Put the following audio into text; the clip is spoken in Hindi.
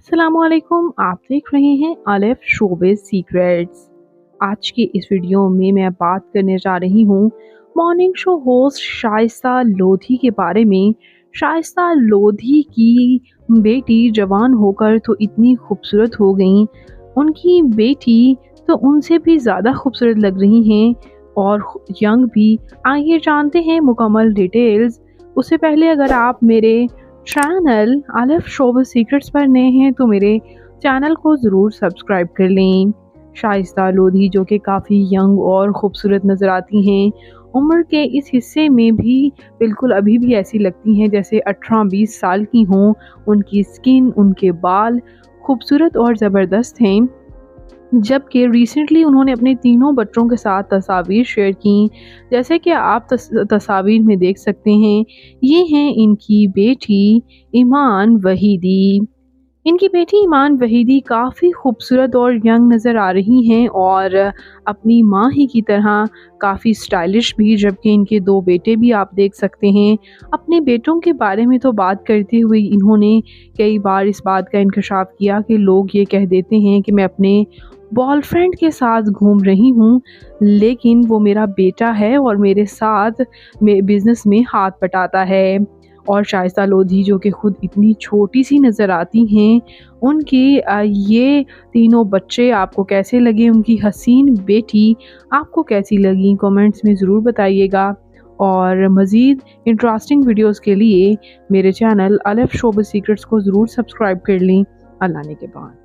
अस्सलामुअलैकुम, आप देख रहे हैं अलिफ शोबिज़ सीक्रेट्स। आज की इस वीडियो में मैं बात करने जा रही हूँ morning show host Shaista Lodhi के बारे में। शाइस्ता लोधी की बेटी जवान होकर तो इतनी खूबसूरत हो गई, उनकी बेटी तो उनसे भी ज़्यादा खूबसूरत लग रही हैं और यंग भी। आइए जानते हैं मुकम्मल डिटेल्स। उससे पहले अगर आप मेरे चैनल अलिफ शोबिज़ सीक्रेट्स पर नए हैं तो मेरे चैनल को ज़रूर सब्सक्राइब कर लें। शाइस्ता लोधी जो कि काफ़ी यंग और ख़ूबसूरत नज़र आती हैं, उम्र के इस हिस्से में भी बिल्कुल अभी भी ऐसी लगती हैं जैसे 18-20 साल की हों। उनकी स्किन, उनके बाल खूबसूरत और ज़बरदस्त हैं। जबकि रिसेंटली उन्होंने अपने तीनों बच्चों के साथ तस्वीर शेयर की, जैसे कि आप तस्वीर में देख सकते हैं। ये हैं इनकी बेटी ईमान वहीदी। इनकी बेटी ईमान वहीदी काफ़ी खूबसूरत और यंग नज़र आ रही हैं और अपनी माँ ही की तरह काफ़ी स्टाइलिश भी। जबकि इनके दो बेटे भी आप देख सकते हैं। अपने बेटों के बारे में तो बात करते हुए इन्होंने कई बार इस बात का इंकशाफ किया कि लोग ये कह देते हैं कि मैं अपने बॉयफ्रेंड के साथ घूम रही हूँ, लेकिन वो मेरा बेटा है और मेरे साथ बिज़नेस में हाथ बटाता है। और शाइस्ता लोधी जो कि खुद इतनी छोटी-सी नज़र आती हैं, उनके ये तीनों बच्चे आपको कैसे लगे, उनकी हसीन बेटी आपको कैसी लगी, कमेंट्स में ज़रूर बताइएगा। और मज़ीद इंटरेस्टिंग वीडियोज़ के लिए मेरे चैनल अलिफ शोबिज़ सीक्रेट्स को ज़रूर सब्सक्राइब कर लें। अल्लाह ने के बाद।